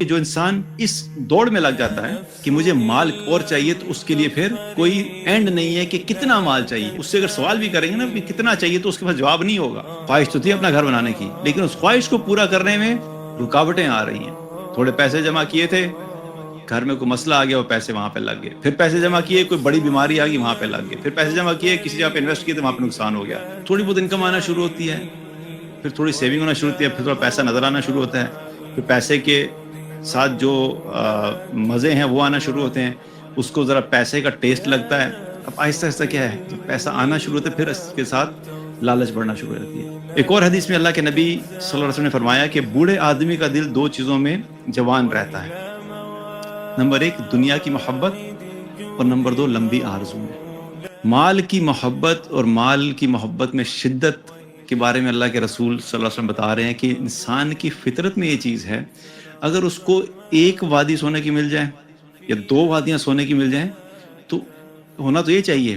جو انسان اس دوڑ میں لگ جاتا ہے کہ مجھے مال اور چاہیے، تو اس کے لیے پھر کوئی اینڈ نہیں ہے کہ کتنا مال چاہیے. اس سے اگر سوال بھی کریں گے نا کہ کتنا چاہیے، تو اس کے پاس جواب نہیں ہوگا. خواہش تو تھی اپنا گھر بنانے کی، لیکن اس خواہش کو پورا کرنے میں رکاوٹیں آ رہی ہیں. تھوڑے پیسے جمع کیے تھے، گھر میں کوئی مسئلہ آ گیا، وہ پیسے وہاں پہ لگ گئے. پھر پیسے جمع کیے، کوئی بڑی بیماری آ گئی، وہاں پہ لگ گئے. پھر پیسے جمع کیے، کسی جگہ پہ انویسٹ کیے تو وہاں پہ نقصان ہو گیا. تھوڑی بہت انکم آنا شروع ہوتی ہے، پھر تھوڑی سیونگ ہونا شروع ہوتی ہے، پھر تھوڑا پیسہ نظر آنا شروع ہوتا ہے. پھر پیسے کے ساتھ جو مزے ہیں وہ آنا شروع ہوتے ہیں. اس کو ذرا پیسے کا ٹیسٹ لگتا ہے. اب آہستہ آہستہ کیا ہے، جب پیسہ آنا شروع ہوتا ہے، پھر اس کے ساتھ لالچ بڑھنا شروع ہو جاتی ہے. ایک اور حدیث میں اللہ کے نبی صلی اللہ علیہ وسلم نے فرمایا کہ بوڑھے آدمی کا دل دو چیزوں میں جوان رہتا ہے. نمبر ایک دنیا کی محبت، اور نمبر دو لمبی آرزو میں. مال کی محبت اور مال کی محبت میں شدت کے بارے میں اللہ کے رسول صلی اللہ علیہ وسلم بتا رہے ہیں کہ انسان کی فطرت میں یہ چیز ہے، اگر اس کو ایک وادی سونے کی مل جائے یا دو وادیاں سونے کی مل جائیں، تو ہونا تو یہ چاہیے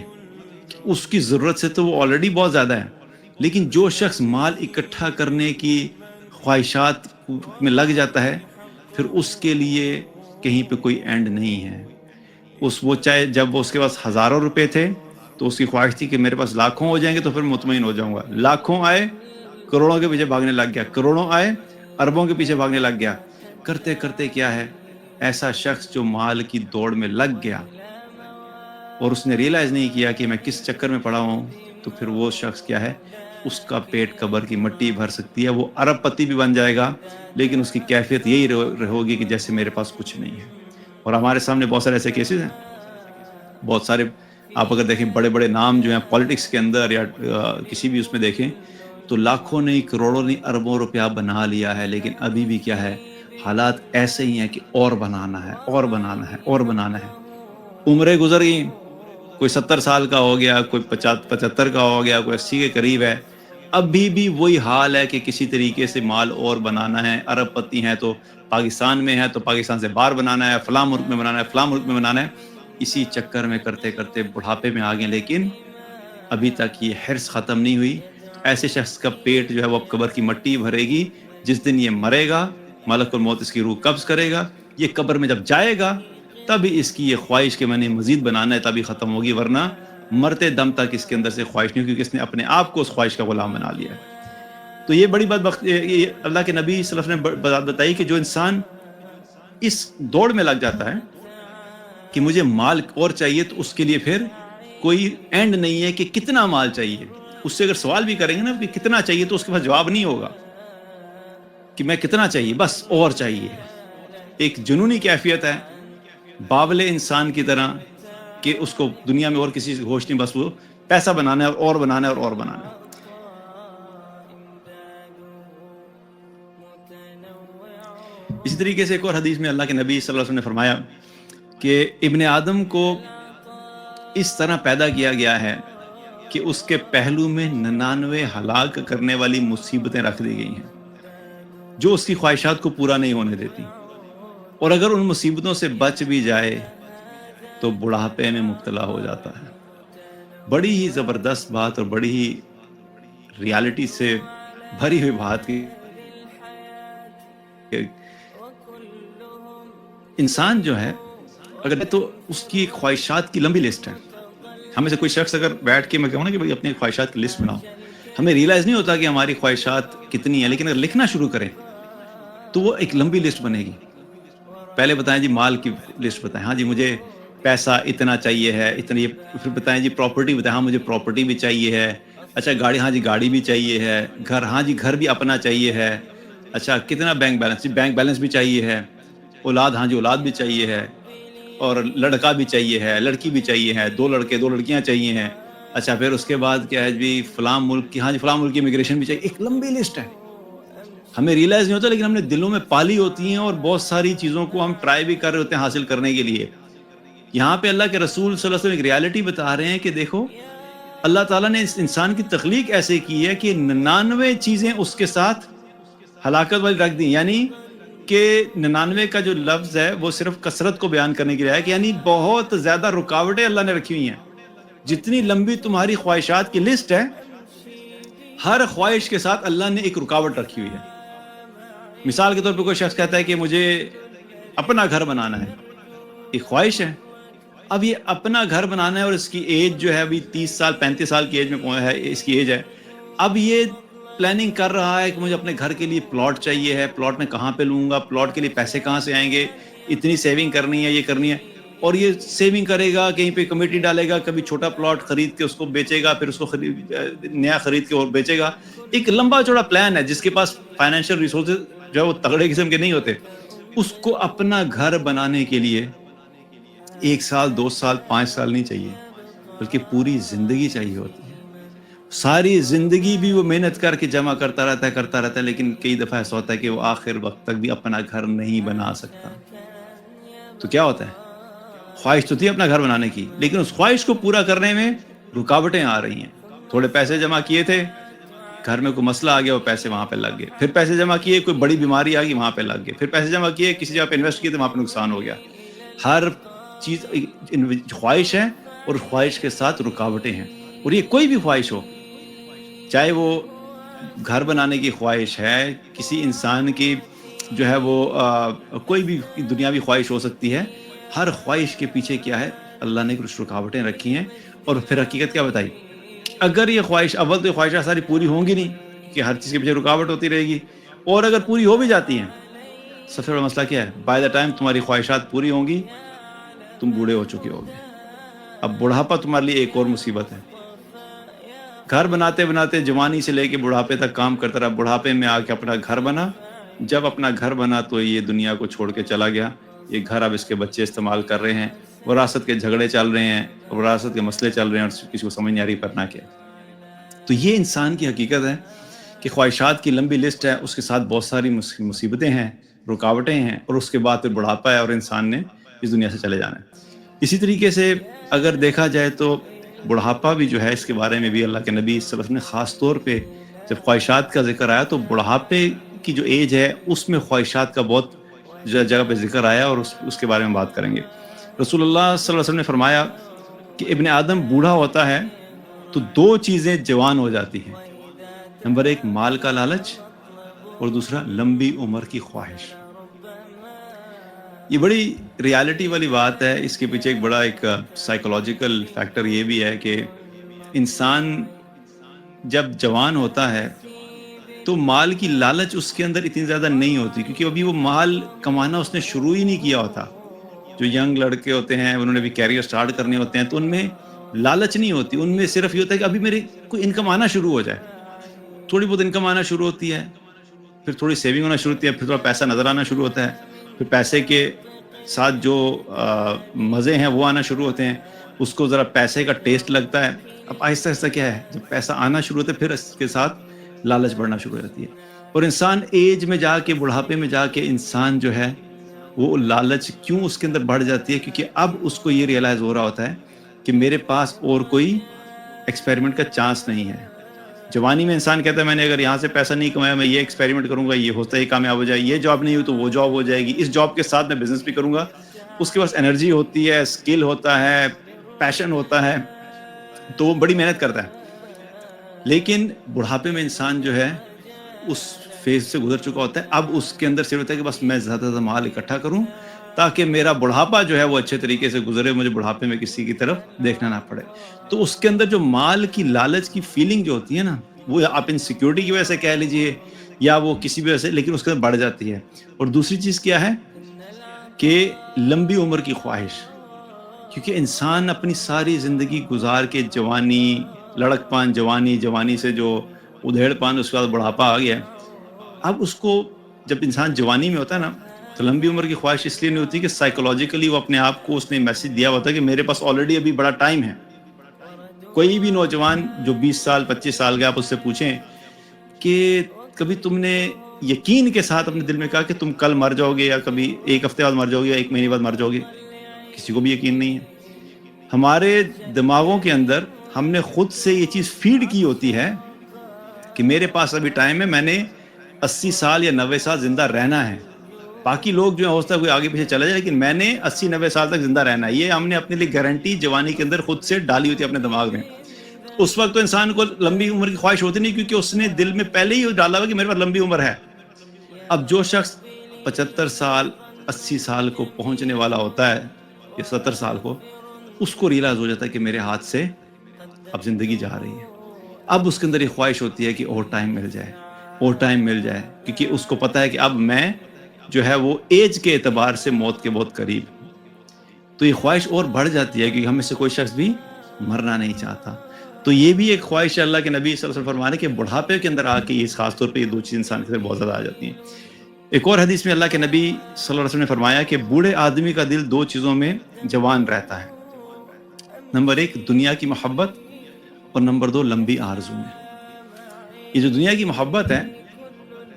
کہ اس کی ضرورت سے تو وہ آلریڈی بہت زیادہ ہے. لیکن جو شخص مال اکٹھا کرنے کی خواہشات میں لگ جاتا ہے، پھر اس کے لیے کہیں پہ کوئی اینڈ نہیں ہے. وہ چاہے جب اس کے پاس ہزاروں روپے تھے تو اس کی خواہش تھی کہ میرے پاس لاکھوں ہو جائیں گے تو پھر مطمئن ہو جاؤں گا. لاکھوں آئے، کروڑوں کے پیچھے بھاگنے لگ گیا. کروڑوں آئے، اربوں کے پیچھے بھاگنے لگ گیا. کرتے کرتے کیا ہے، ایسا شخص جو مال کی دوڑ میں لگ گیا اور اس نے ریئلائز نہیں کیا کہ میں کس چکر میں پڑا ہوں، تو پھر وہ شخص کیا ہے، اس کا پیٹ قبر کی مٹی بھر سکتی ہے. وہ ارب پتی بھی بن جائے گا، لیکن اس کی کیفیت یہی رہے گی کہ جیسے میرے پاس کچھ نہیں ہے. اور ہمارے سامنے بہت سارے ایسے کیسز ہیں. بہت سارے آپ اگر دیکھیں، بڑے بڑے نام جو ہیں پالیٹکس کے اندر یا کسی بھی اس میں دیکھیں، تو لاکھوں نہیں، کروڑوں نہیں، اربوں روپیہ بنا لیا ہے، لیکن ابھی بھی کیا ہے، حالات ایسے ہی ہیں کہ اور بنانا ہے، اور بنانا ہے، اور بنانا ہے. عمریں گزر گئی، کوئی 70 سال کا ہو گیا، کوئی 75 کا ہو گیا، کوئی 80 کے قریب ہے. ابھی بھی وہی حال ہے کہ کسی طریقے سے مال اور بنانا ہے. ارب پتی ہیں تو پاکستان میں ہے تو پاکستان سے باہر بنانا ہے، فلاں ملک میں بنانا ہے، فلاں ملک میں بنانا ہے. اسی چکر میں کرتے کرتے بڑھاپے میں آ گئے، لیکن ابھی تک یہ حرص ختم نہیں ہوئی. ایسے شخص کا پیٹ جو ہے وہ اب قبر کی مٹی بھرے گی. جس دن یہ مرے گا، ملک الموت اس کی روح قبض کرے گا. یہ قبر میں جب جائے گا، تبھی اس کی یہ خواہش کہ میں نے مزید بنانا ہے تبھی ختم ہوگی، ورنہ مرتے دم تک اس کے اندر سے خواہش نہیں، کیونکہ اس نے اپنے آپ کو اس خواہش کا غلام بنا لیا ہے. تو یہ بڑی بات یہ اللہ کے نبی صلی اللہ علیہ وسلم نے بات بتائی کہ جو انسان اس دوڑ میں لگ جاتا ہے کہ مجھے مال اور چاہیے، تو اس کے لیے پھر کوئی اینڈ نہیں ہے کہ کتنا مال چاہیے. اس سے اگر سوال بھی کریں گے نا کہ کتنا چاہیے، تو اس کے پاس جواب نہیں ہوگا کہ میں کتنا چاہیے، بس اور چاہیے. ایک جنونی کیفیت ہے، باولے انسان کی طرح، کہ اس کو دنیا میں اور کسی سے ہوش نہیں، بس وہ پیسہ بنانا ہے اور بنانا ہے اور بنانا ہے. اسی طریقے سے ایک اور حدیث میں اللہ کے نبی صلی اللہ علیہ وسلم نے فرمایا کہ ابن آدم کو اس طرح پیدا کیا گیا ہے کہ اس کے پہلو میں 99 ہلاک کرنے والی مصیبتیں رکھ دی گئی ہیں، جو اس کی خواہشات کو پورا نہیں ہونے دیتی. اور اگر ان مصیبتوں سے بچ بھی جائے تو بڑھاپے میں مبتلا ہو جاتا ہے. بڑی ہی زبردست بات اور بڑی ہی ریالٹی سے بھری ہوئی بات کی کہ انسان جو ہے، اگر تو اس کی خواہشات کی لمبی لسٹ ہے. ہمیں سے کوئی شخص اگر بیٹھ کے میں کہوں نا کہ بھائی اپنی خواہشات کی لسٹ بناؤ، ہمیں ریئلائز نہیں ہوتا کہ ہماری خواہشات کتنی ہیں. لیکن اگر لکھنا شروع کریں تو وہ ایک لمبی لسٹ بنے گی. پہلے بتائیں جی مال کی لسٹ بتائیں، ہاں جی مجھے پیسہ اتنا چاہیے ہے، اتنی. پھر بتائیں جی پراپرٹی بتائیں، ہاں مجھے پراپرٹی بھی چاہیے ہے. اچھا گاڑی، ہاں جی گاڑی بھی چاہیے ہے. گھر، ہاں جی گھر بھی اپنا چاہیے ہے. اچھا کتنا بینک بیلنس، جی بینک بیلنس بھی چاہیے ہے. اولاد، ہاں جی اولاد بھی چاہیے ہے. اور لڑکا بھی چاہیے ہے، لڑکی بھی چاہیے ہے، 2 لڑکے 2 لڑکیاں چاہیے ہیں. اچھا پھر اس کے بعد کیا ہے جی فلاں ملک کی، ہاں جی فلاں ملک کی امیگریشن بھی چاہیے. ایک لمبی لسٹ ہے، ہمیں ریئلائز نہیں ہوتا، لیکن ہم نے دلوں میں پالی ہوتی ہیں اور بہت ساری چیزوں کو ہم ٹرائی بھی کر رہے ہوتے ہیں حاصل کرنے کے لیے. یہاں پہ اللہ کے رسول صلی اللہ علیہ وسلم ایک ریالٹی بتا رہے ہیں کہ دیکھو اللہ تعالیٰ نے اس انسان کی تخلیق ایسے کی ہے کہ 99 چیزیں اس کے ساتھ ہلاکت والی رکھ دی. یعنی کہ 99 کا جو لفظ ہے وہ صرف کثرت کو بیان کرنے کے لیے ہے، کہ یعنی بہت زیادہ رکاوٹیں اللہ نے رکھی ہوئی ہیں. جتنی لمبی تمہاری خواہشات کی لسٹ ہے، ہر خواہش کے ساتھ اللہ نے ایک رکاوٹ رکھی ہوئی ہے. مثال کے طور پہ کوئی شخص کہتا ہے کہ مجھے اپنا گھر بنانا ہے، ایک خواہش ہے. اب یہ اپنا گھر بنانا ہے اور اس کی ایج جو ہے ابھی 30 سال 35 سال کی ایج میں ہے، اس کی ایج ہے. اب یہ پلاننگ کر رہا ہے کہ مجھے اپنے گھر کے لیے پلاٹ چاہیے ہے، پلاٹ میں کہاں پہ لوں گا، پلاٹ کے لیے پیسے کہاں سے آئیں گے، اتنی سیونگ کرنی ہے، یہ کرنی ہے. اور یہ سیونگ کرے گا، کہیں پہ کمیٹی ڈالے گا، کبھی چھوٹا پلاٹ خرید کے اس کو بیچے گا، پھر اس کو نیا خرید کے اور بیچے گا. ایک لمبا چوڑا پلان ہے. جس کے پاس فائنینشیل ریسورسز جو ہے وہ تگڑے قسم کے نہیں ہوتے، اس کو اپنا گھر بنانے کے لیے 1 سال 2 سال 5 سال نہیں چاہیے، بلکہ پوری زندگی چاہیے ہوتی ہے. ساری زندگی بھی وہ محنت کر کے جمع کرتا رہتا ہے، لیکن کئی دفعہ ایسا ہوتا ہے کہ وہ آخر وقت تک بھی اپنا گھر نہیں بنا سکتا. تو کیا ہوتا ہے؟ خواہش تو تھی اپنا گھر بنانے کی، لیکن اس خواہش کو پورا کرنے میں رکاوٹیں آ رہی ہیں. تھوڑے پیسے جمع کیے تھے، گھر میں کوئی مسئلہ آ گیا، وہ پیسے وہاں پہ لگ گئے. پھر پیسے جمع کیے، کوئی بڑی بیماری آ گئی، وہاں پہ لگ گئے. پھر پیسے جمع کیے، کسی جگہ پہ انویسٹ کیے تو وہاں پہ نقصان ہو گیا. ہر چیز خواہش ہے، اور خواہش کے ساتھ رکاوٹیں ہیں. اور یہ کوئی بھی خواہش ہو، چاہے وہ گھر بنانے کی خواہش ہے، کسی انسان کی جو ہے وہ کوئی بھی دنیاوی خواہش ہو سکتی ہے. ہر خواہش کے پیچھے کیا ہے؟ اللہ نے کچھ رکاوٹیں رکھی ہیں. اور پھر حقیقت کیا بتائی؟ اگر یہ خواہش، اول تو یہ خواہشات ساری پوری ہوں گی نہیں، کہ ہر چیز کے پیچھے رکاوٹ ہوتی رہے گی. اور اگر پوری ہو بھی جاتی ہیں، سب سے بڑا مسئلہ کیا ہے؟ بائی دا ٹائم تمہاری خواہشات پوری ہوں گی، تم بوڑھے ہو چکے ہوگے. اب بڑھاپا تمہارے لیے ایک اور مصیبت ہے. گھر بناتے بناتے جوانی سے لے کے بڑھاپے تک کام کرتا رہا، بڑھاپے میں آ کے اپنا گھر بنا. جب اپنا گھر بنا تو یہ دنیا کو چھوڑ کے چلا گیا. یہ گھر اب اس کے بچے استعمال کر رہے ہیں، وراثت کے جھگڑے چل رہے ہیں، وراثت کے مسئلے چل رہے ہیں، اور کسی کو سمجھ نہیں آ رہی کرنا کیا. تو یہ انسان کی حقیقت ہے کہ خواہشات کی لمبی لسٹ ہے، اس کے ساتھ بہت ساری مصیبتیں ہیں، رکاوٹیں ہیں، اور اس کے بعد پھر بڑھاپا ہے اور انسان نے اس دنیا سے چلے جانا ہے. اسی طریقے سے اگر دیکھا جائے تو بڑھاپا بھی جو ہے، اس کے بارے میں بھی اللہ کے نبی صلی اللہ علیہ وسلم نے خاص طور پہ جب خواہشات کا ذکر آیا تو بڑھاپے کی جو ایج ہے اس میں خواہشات کا بہت جگہ پہ ذکر آیا، اور اس کے بارے میں بات کریں گے. رسول اللہ صلی اللہ علیہ وسلم نے فرمایا کہ ابن آدم بوڑھا ہوتا ہے تو 2 چیزیں جوان ہو جاتی ہیں. نمبر 1 مال کا لالچ، اور دوسرا لمبی عمر کی خواہش. یہ بڑی ریالٹی والی بات ہے. اس کے پیچھے ایک بڑا سائیکولوجیکل فیکٹر یہ بھی ہے کہ انسان جب جوان ہوتا ہے تو مال کی لالچ اس کے اندر اتنی زیادہ نہیں ہوتی، کیونکہ ابھی وہ مال کمانا اس نے شروع ہی نہیں کیا ہوتا. جو ینگ لڑکے ہوتے ہیں، انہوں نے بھی کیریئر سٹارٹ کرنے ہوتے ہیں، تو ان میں لالچ نہیں ہوتی. ان میں صرف یہ ہوتا ہے کہ ابھی میری کوئی انکم آنا شروع ہو جائے. تھوڑی بہت انکم آنا شروع ہوتی ہے، پھر تھوڑی سیونگ ہونا شروع ہوتی ہے، پھر تھوڑا پیسہ نظر آنا شروع ہوتا ہے، پھر پیسے کے ساتھ جو مزے ہیں وہ آنا شروع ہوتے ہیں. اس کو ذرا پیسے کا ٹیسٹ لگتا ہے. اب آہستہ آہستہ کیا ہے، جب پیسہ آنا شروع ہوتا ہے پھر اس کے ساتھ لالچ بڑھنا شروع ہو جاتی ہے. اور انسان ایج میں جا کے، بڑھاپے میں جا کے انسان جو ہے وہ لالچ کیوں اس کے اندر بڑھ جاتی ہے؟ کیونکہ اب اس کو یہ ریئلائز ہو رہا ہوتا ہے کہ میرے پاس اور کوئی ایکسپیریمنٹ کا چانس نہیں ہے. جوانی میں انسان کہتا ہے میں نے اگر یہاں سے پیسہ نہیں کمایا، میں یہ ایکسپیریمنٹ کروں گا، یہ ہوتا ہی کامیاب ہو جائے. یہ جاب نہیں ہوئی تو وہ جاب ہو جائے گی، اس جاب کے ساتھ میں بزنس بھی کروں گا. اس کے پاس انرجی ہوتی ہے، اسکل ہوتا ہے، پیشن ہوتا ہے، تو وہ بڑی محنت کرتا ہے. لیکن بڑھاپے میں انسان جو ہے اس فیز سے گزر چکا ہوتا ہے. اب اس کے اندر صرف ہوتا ہے کہ بس میں زیادہ زیادہ مال اکٹھا کروں تاکہ میرا بڑھاپا جو ہے وہ اچھے طریقے سے گزرے، مجھے بڑھاپے میں کسی کی طرف دیکھنا نہ پڑے. تو اس کے اندر جو مال کی لالچ کی فیلنگ جو ہوتی ہے نا، وہ آپ انسیکیورٹی کی وجہ سے کہہ لیجئے یا وہ کسی بھی وجہ سے، لیکن اس کے اندر بڑھ جاتی ہے. اور دوسری چیز کیا ہے کہ لمبی عمر کی خواہش. کیونکہ انسان اپنی ساری زندگی گزار کے جوانی، لڑک پان، جوانی سے جو ادھیڑ پان، اس کے بعد بڑھاپا آ گیا. اب اس کو جب انسان جوانی میں ہوتا ہے نا تو لمبی عمر کی خواہش اس لیے نہیں ہوتی کہ سائیکولوجیکلی وہ اپنے آپ کو اس نے میسج دیا ہوتا ہے کہ میرے پاس آلریڈی ابھی بڑا ٹائم ہے. کوئی بھی نوجوان جو 20 سال 25 سال کے، آپ اس سے پوچھیں کہ کبھی تم نے یقین کے ساتھ اپنے دل میں کہا کہ تم کل مر جاؤ گے، یا کبھی 1 ہفتے بعد مر جاؤ گے، یا 1 مہینے بعد مر جاؤ گے؟ کسی کو بھی یقین نہیں ہے. ہمارے دماغوں کے اندر ہم نے خود سے یہ چیز فیڈ کی ہوتی ہے کہ میرے پاس ابھی ٹائم ہے، میں نے 80 سال یا 90 سال زندہ رہنا ہے. باقی لوگ جو ہو سکتا ہے کوئی آگے پیچھے چلا جائے، لیکن میں نے 80-90 سال تک زندہ رہنا ہے. یہ ہم نے اپنے لیے گارنٹی جوانی کے اندر خود سے ڈالی ہوتی ہے اپنے دماغ میں. اس وقت تو انسان کو لمبی عمر کی خواہش ہوتی نہیں، کیونکہ اس نے دل میں پہلے ہی ڈالا ہوا کہ میرے پاس لمبی عمر ہے. اب جو شخص 75 سال 80 سال کو پہنچنے والا ہوتا ہے یا 70 سال کو، اس کو ریئلائز ہو جاتا ہے کہ میرے ہاتھ سے اب زندگی جا رہی ہے. اب اس کے اندر یہ خواہش ہوتی ہے کہ اور ٹائم مل جائے، اور ٹائم مل جائے، کیونکہ اس کو پتا ہے کہ اب میں جو ہے وہ ایج کے اعتبار سے موت کے بہت قریب ہوں. تو یہ خواہش اور بڑھ جاتی ہے، کیونکہ ہم میں سے کوئی شخص بھی مرنا نہیں چاہتا. تو یہ بھی ایک خواہش ہے. اللہ کے نبی صلی اللہ علیہ وسلم فرمانے کہ بڑھاپے کے اندر آ کے یہ خاص طور پہ یہ دو چیز انسان کے اندر بہت زیادہ آ جاتی ہیں. ایک اور حدیث میں اللہ کے نبی صلی اللہ علیہ وسلم نے فرمایا کہ بوڑھے آدمی کا دل دو چیزوں میں جوان رہتا ہے. نمبر 1 دنیا کی محبت، اور نمبر 2 لمبی آرزو میں. یہ جو دنیا کی محبت ہے،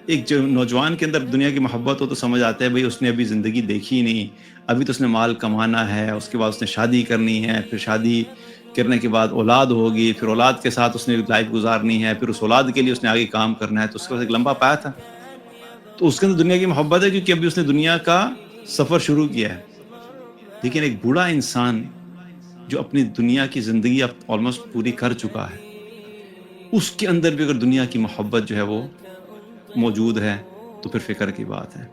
ایک جو نوجوان کے اندر دنیا کی محبت ہو تو سمجھ آتا ہے بھئی اس نے ابھی زندگی دیکھی نہیں، ابھی تو اس نے مال کمانا ہے، اس کے بعد اس نے شادی کرنی ہے، پھر شادی کرنے کے بعد اولاد ہوگی، پھر اولاد کے ساتھ اس نے لائف گزارنی ہے، پھر اس اولاد کے لیے اس نے آگے کام کرنا ہے. تو اس کے پاس ایک لمبا پایا تھا، تو اس کے اندر دنیا کی محبت ہے، کیونکہ ابھی اس نے دنیا کا سفر شروع کیا ہے. لیکن ایک بوڑھا انسان جو اپنی دنیا کی زندگی اب آلموسٹ پوری کر چکا ہے، اس کے اندر بھی اگر دنیا کی محبت جو ہے وہ موجود ہے تو پھر فکر کی بات ہے.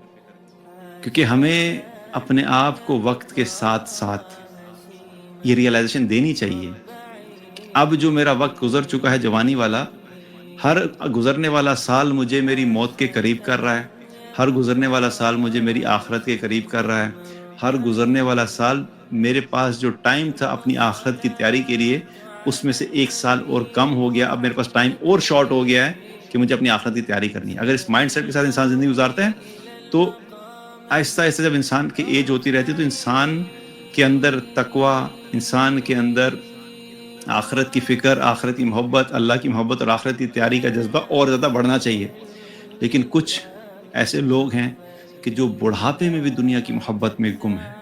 کیونکہ ہمیں اپنے آپ کو وقت کے ساتھ ساتھ یہ ریئلائزیشن دینی چاہیے کہ اب جو میرا وقت گزر چکا ہے جوانی والا، ہر گزرنے والا سال مجھے میری موت کے قریب کر رہا ہے، ہر گزرنے والا سال مجھے میری آخرت کے قریب کر رہا ہے، ہر گزرنے والا سال میرے پاس جو ٹائم تھا اپنی آخرت کی تیاری کے لیے، اس میں سے 1 سال اور کم ہو گیا. اب میرے پاس ٹائم اور شارٹ ہو گیا ہے کہ مجھے اپنی آخرت کی تیاری کرنی ہے. اگر اس مائنڈ سیٹ کے ساتھ انسان زندگی گزارتا ہے تو آہستہ آہستہ جب انسان کی ایج ہوتی رہتی ہے تو انسان کے اندر تقویٰ، انسان کے اندر آخرت کی فکر، آخرت کی محبت، اللہ کی محبت اور آخرت کی تیاری کا جذبہ اور زیادہ بڑھنا چاہیے. لیکن کچھ ایسے لوگ ہیں کہ جو بڑھاپے میں بھی دنیا کی محبت میں گم ہیں.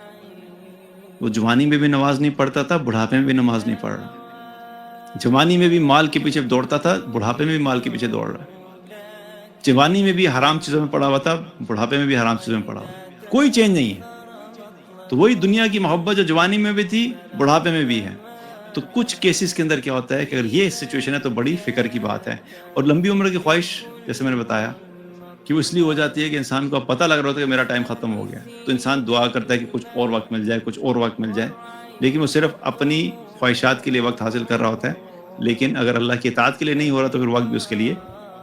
وہ جوانی میں بھی نماز نہیں پڑھتا تھا، بڑھاپے میں بھی نماز نہیں پڑھ رہا. جوانی میں بھی مال کے پیچھے دوڑتا تھا، بڑھاپے میں بھی مال کے پیچھے دوڑ رہا ہے. جوانی میں بھی حرام چیزوں میں پڑا ہوا تھا، بڑھاپے میں بھی حرام چیزوں میں پڑا ہوا. کوئی چینج نہیں ہے. تو وہی دنیا کی محبت جو جوانی میں بھی تھی بڑھاپے میں بھی ہے. تو کچھ کیسز کے اندر کیا ہوتا ہے کہ اگر یہ سچویشن ہے تو بڑی فکر کی بات ہے. اور لمبی عمر کی خواہش جیسے میں نے بتایا کہ وہ اس لیے ہو جاتی ہے کہ انسان کو اب پتہ لگ رہا ہوتا ہے کہ میرا ٹائم ختم ہو گیا، تو انسان دعا کرتا ہے کہ کچھ اور وقت مل جائے، کچھ اور وقت مل جائے. لیکن وہ صرف اپنی خواہشات کے لیے وقت حاصل کر رہا ہوتا ہے. لیکن اگر اللہ کی اطاعت کے لیے نہیں ہو رہا تو پھر وقت بھی اس کے لیے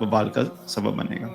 وبال کا سبب بنے گا.